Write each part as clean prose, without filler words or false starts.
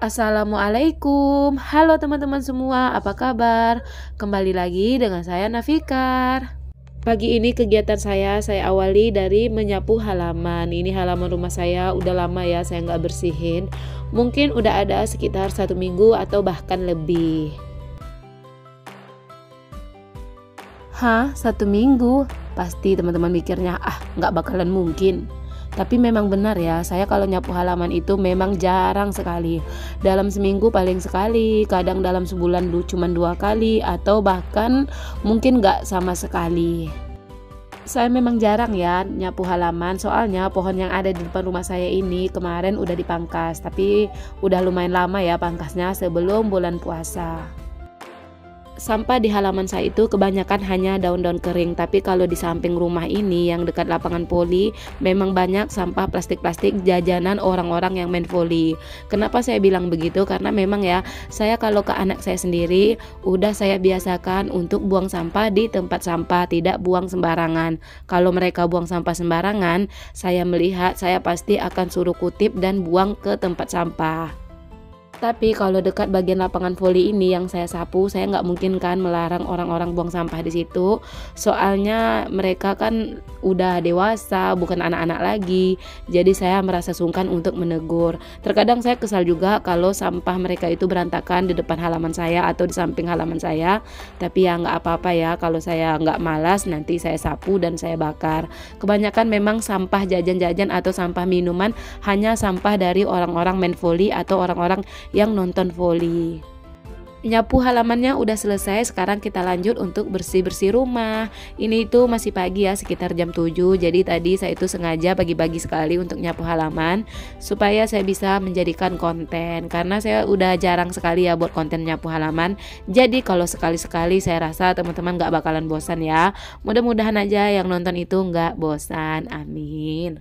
Assalamualaikum, halo teman-teman semua, apa kabar? Kembali lagi dengan saya Nafikar. Pagi ini kegiatan saya awali dari menyapu halaman. Ini halaman rumah saya udah lama ya saya nggak bersihin. Mungkin udah ada sekitar 1 minggu atau bahkan lebih. Hah, 1 minggu? Pasti teman-teman mikirnya, nggak bakalan mungkin. Tapi memang benar ya, saya kalau nyapu halaman itu memang jarang sekali. Dalam seminggu paling sekali, kadang dalam sebulan cuma 2 kali, atau bahkan mungkin nggak sama sekali. Saya memang jarang ya nyapu halaman, soalnya pohon yang ada di depan rumah saya ini kemarin udah dipangkas. Tapi udah lumayan lama ya pangkasnya, sebelum bulan puasa. Sampah di halaman saya itu kebanyakan hanya daun-daun kering, tapi kalau di samping rumah ini yang dekat lapangan voli memang banyak sampah plastik-plastik jajanan orang-orang yang main voli. Kenapa saya bilang begitu? Karena memang ya saya kalau ke anak saya sendiri udah saya biasakan untuk buang sampah di tempat sampah, tidak buang sembarangan. Kalau mereka buang sampah sembarangan, saya melihat saya pasti akan suruh kutip dan buang ke tempat sampah. Tapi kalau dekat bagian lapangan voli ini yang saya sapu, saya nggak mungkin kan melarang orang-orang buang sampah di situ. Soalnya mereka kan udah dewasa, bukan anak-anak lagi. Jadi saya merasa sungkan untuk menegur. Terkadang saya kesal juga kalau sampah mereka itu berantakan di depan halaman saya atau di samping halaman saya. Tapi ya nggak apa-apa ya, kalau saya nggak malas nanti saya sapu dan saya bakar. Kebanyakan memang sampah jajan-jajan atau sampah minuman hanya sampah dari orang-orang main voli atau orang-orang yang nonton voli. Nyapu halamannya udah selesai, sekarang kita lanjut untuk bersih-bersih rumah. Ini itu masih pagi ya, sekitar jam 7. Jadi tadi saya itu sengaja pagi-pagi sekali untuk nyapu halaman supaya saya bisa menjadikan konten. Karena saya udah jarang sekali ya buat konten nyapu halaman. Jadi kalau sekali-sekali saya rasa teman-teman gak bakalan bosan ya. Mudah-mudahan aja yang nonton itu gak bosan. Amin.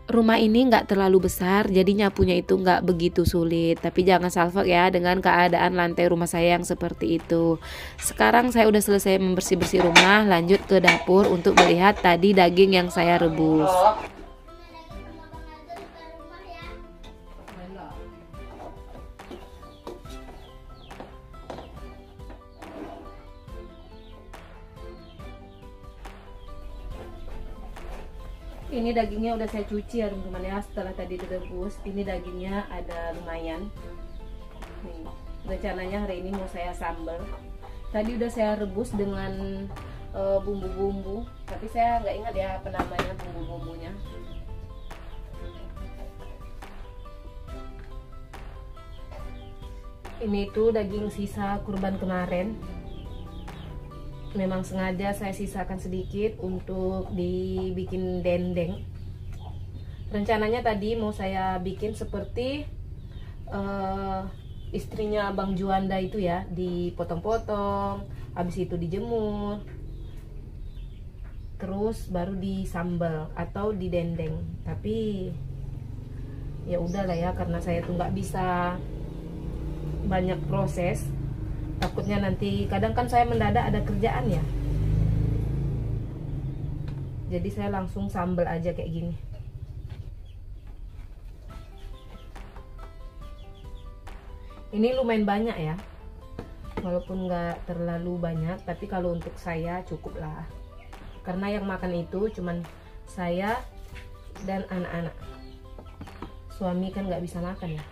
Rumah ini nggak terlalu besar, jadi nyapunya itu nggak begitu sulit. Tapi jangan salfok ya dengan keadaan lantai rumah saya yang seperti itu. Sekarang saya udah selesai membersih-bersih rumah, lanjut ke dapur untuk melihat tadi daging yang saya rebus. Ini dagingnya udah saya cuci ya teman-teman ya, setelah tadi direbus. Ini dagingnya ada lumayan. Nih, rencananya hari ini mau saya sambal. Tadi udah saya rebus dengan bumbu-bumbu, tapi saya nggak ingat ya apa namanya bumbu-bumbunya. Ini tuh daging sisa kurban kemarin. Memang sengaja saya sisakan sedikit untuk dibikin dendeng. Rencananya tadi mau saya bikin seperti istrinya Bang Juanda itu ya, dipotong-potong, habis itu dijemur, terus baru disambal atau didendeng. Tapi ya udahlah ya, karena saya tuh nggak bisa banyak proses. Takutnya nanti kadang kan saya mendadak ada kerjaan ya. Jadi saya langsung sambal aja kayak gini. Ini lumayan banyak ya. Walaupun nggak terlalu banyak, tapi kalau untuk saya cukup lah. Karena yang makan itu cuman saya dan anak-anak. Suami kan nggak bisa makan ya.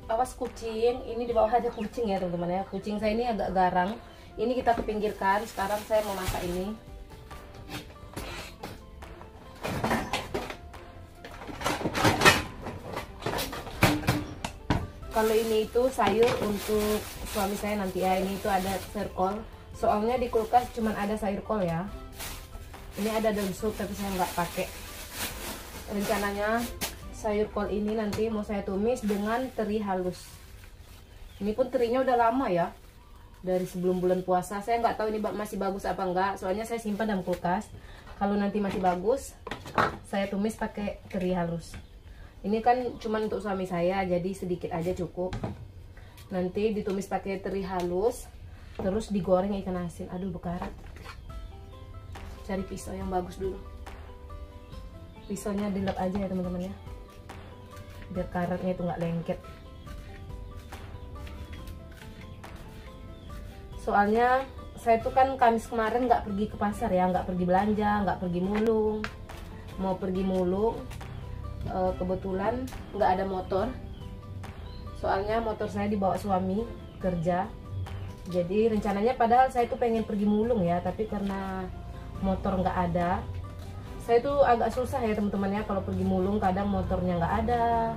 Awas kucing, ini di bawah ada kucing ya teman-teman ya. Kucing saya ini agak garang. Ini kita kepinggirkan. Sekarang saya mau masak ini. Kalau ini itu sayur untuk suami saya nanti ya. Ini itu ada sayur kol. Soalnya di kulkas cuman ada sayur kol ya. Ini ada daun sup tapi saya nggak pakai. Rencananya sayur kol ini nanti mau saya tumis dengan teri halus. Ini pun terinya udah lama ya, dari sebelum bulan puasa. Saya nggak tahu ini masih bagus apa enggak, soalnya saya simpan dalam kulkas. Kalau nanti masih bagus, saya tumis pakai teri halus. Ini kan cuma untuk suami saya, jadi sedikit aja cukup. Nanti ditumis pakai teri halus. terus digoreng ikan asin. Aduh bekarat. Cari pisau yang bagus dulu. Pisaunya dilap aja ya teman-teman ya, biar karetnya itu nggak lengket. Soalnya saya tuh kan Kamis kemarin nggak pergi ke pasar ya, nggak pergi belanja, nggak pergi mulung. Mau pergi mulung, kebetulan nggak ada motor. Soalnya motor saya dibawa suami kerja. Jadi rencananya padahal saya tuh pengen pergi mulung ya, tapi karena motor nggak ada, saya tuh agak susah ya teman-teman ya kalau pergi mulung. Kadang motornya nggak ada,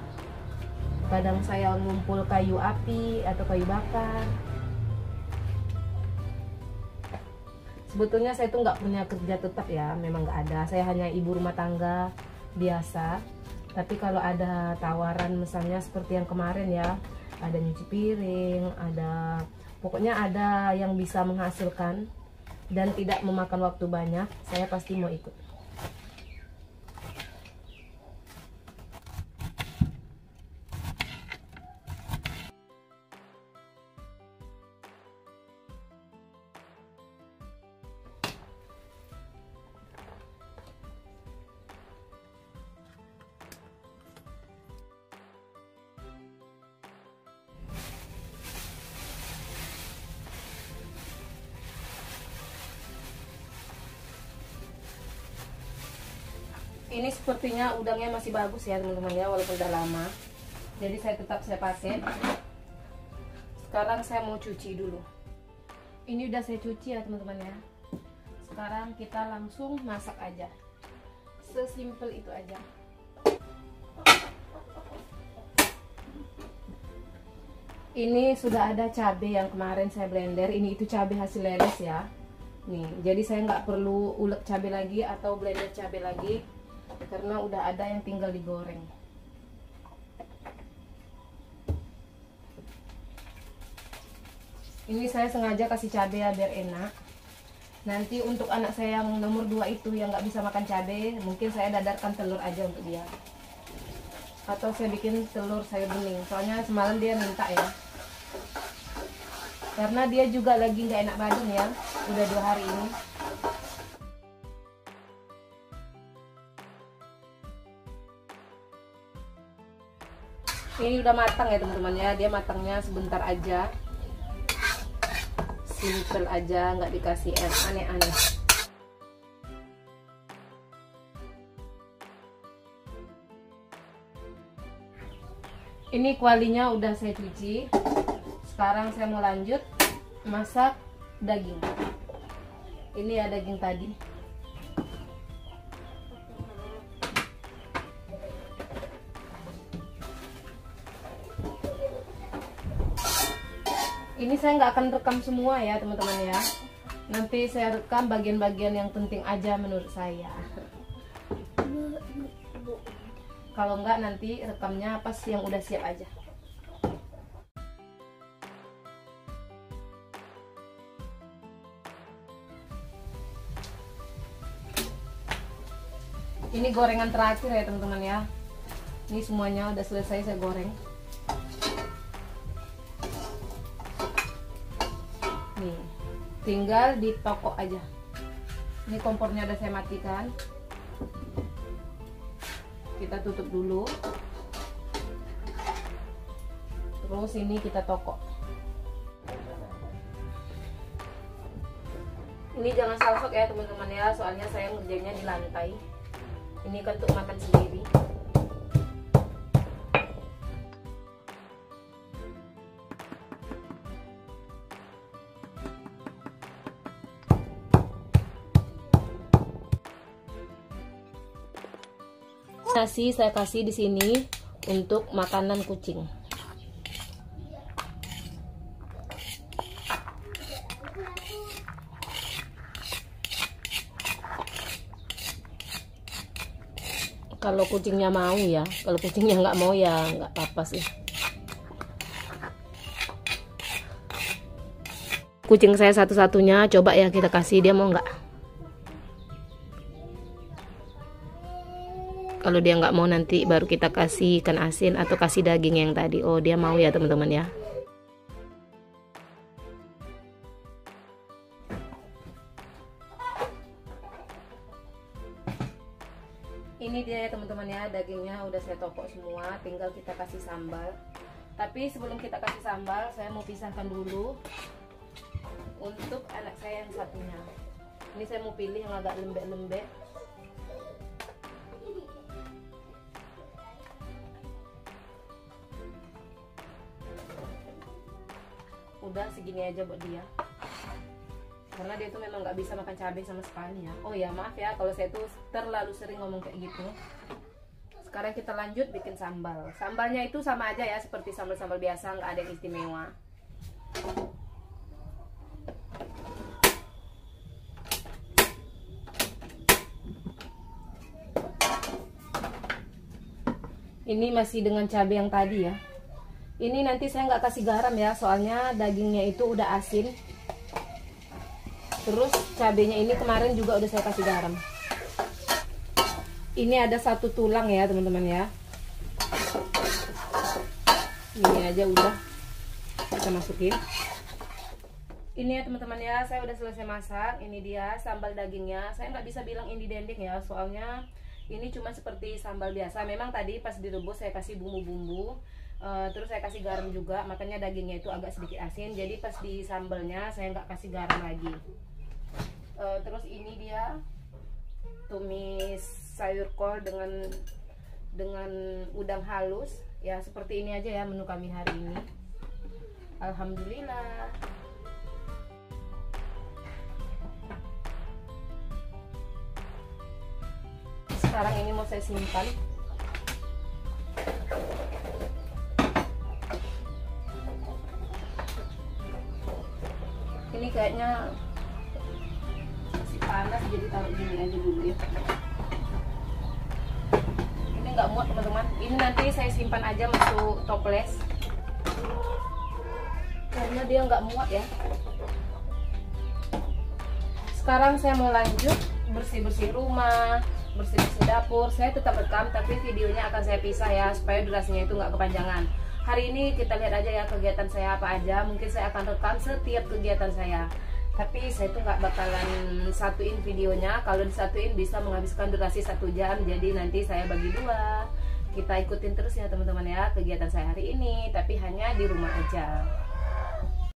kadang saya ngumpul kayu api atau kayu bakar. Sebetulnya saya tuh nggak punya kerja tetap ya, memang nggak ada. Saya hanya ibu rumah tangga biasa. Tapi kalau ada tawaran misalnya seperti yang kemarin ya, ada nyuci piring, ada pokoknya ada yang bisa menghasilkan dan tidak memakan waktu banyak, saya pasti mau ikut. Ini sepertinya udangnya masih bagus ya teman-teman ya, walaupun udah lama. Jadi saya pakai. Sekarang saya mau cuci dulu. Ini udah saya cuci ya teman-teman ya. Sekarang kita langsung masak aja. Sesimpel itu aja. Ini sudah ada cabai yang kemarin saya blender. Ini itu cabai hasil ledes ya. Nih, jadi saya nggak perlu ulek cabai lagi atau blender cabai lagi, karena udah ada yang tinggal digoreng. Ini saya sengaja kasih cabai ya biar enak. Nanti untuk anak saya yang nomor 2 itu yang nggak bisa makan cabai, mungkin saya dadarkan telur aja untuk dia. Atau saya bikin telur sayur bening. Soalnya semalam dia minta ya. Karena dia juga lagi nggak enak badan ya, udah 2 hari ini. Ini udah matang ya teman-teman ya, dia matangnya sebentar aja, simple aja, nggak dikasih aneh-aneh. Ini kualinya udah saya cuci. Sekarang saya mau lanjut masak daging. Ini ya daging tadi. Ini saya nggak akan rekam semua ya teman-teman ya. Nanti saya rekam bagian-bagian yang penting aja menurut saya. Kalau nggak nanti rekamnya pas yang udah siap aja. Ini gorengan terakhir ya teman-teman ya. Ini semuanya udah selesai saya goreng. Nih, tinggal ditokok aja. Ini kompornya udah saya matikan. Kita tutup dulu. Terus ini kita tokok. Ini jangan salfok ya teman-teman ya, soalnya saya ngerjainnya di lantai. Ini kan untuk makan sendiri. Nasi saya kasih di sini untuk makanan kucing. Kalau kucingnya mau ya, kalau kucingnya nggak mau ya nggak apa-apa sih. Kucing saya satu-satunya, coba ya kita kasih, dia mau nggak? Kalau dia nggak mau nanti baru kita kasih ikan asin atau kasih daging yang tadi. Oh dia mau ya teman-teman ya. Ini dia ya teman-teman ya, dagingnya udah saya tokok semua, tinggal kita kasih sambal. Tapi sebelum kita kasih sambal, saya mau pisahkan dulu untuk anak saya yang satunya. Ini saya mau pilih yang agak lembek-lembek. Udah segini aja buat dia, karena dia tuh memang nggak bisa makan cabai sama sekali ya. Oh ya maaf ya kalau saya tuh terlalu sering ngomong kayak gitu. Sekarang kita lanjut bikin sambal. Sambalnya itu sama aja ya seperti sambal-sambal biasa, nggak ada yang istimewa. Ini masih dengan cabai yang tadi ya. Ini nanti saya nggak kasih garam ya, soalnya dagingnya itu udah asin. Terus cabenya ini kemarin juga udah saya kasih garam. Ini ada 1 tulang ya teman-teman ya. Ini aja udah kita masukin. Ini ya teman-teman ya, saya udah selesai masak. Ini dia sambal dagingnya. Saya nggak bisa bilang ini dendeng ya, soalnya ini cuma seperti sambal biasa. Memang tadi pas direbus saya kasih bumbu-bumbu. Terus saya kasih garam juga, makanya dagingnya itu agak sedikit asin. Jadi pas di sambalnya saya nggak kasih garam lagi. Terus ini dia tumis sayur kol dengan udang halus ya. Seperti ini aja ya menu kami hari ini. Alhamdulillah. Sekarang ini mau saya simpan. Ini kayaknya masih panas, jadi taruh gini aja dulu ya. Ini nggak muat teman-teman. Ini nanti saya simpan aja masuk toples, karena dia nggak muat ya. Sekarang saya mau lanjut bersih-bersih rumah, bersih-bersih dapur. Saya tetap rekam, tapi videonya akan saya pisah ya, supaya durasinya itu nggak kepanjangan. Hari ini kita lihat aja ya kegiatan saya apa aja. Mungkin saya akan rekam setiap kegiatan saya, tapi saya tuh nggak bakalan satuin videonya. Kalau disatuin bisa menghabiskan durasi 1 jam, jadi nanti saya bagi 2. Kita ikutin terus ya teman-teman ya kegiatan saya hari ini, tapi hanya di rumah aja.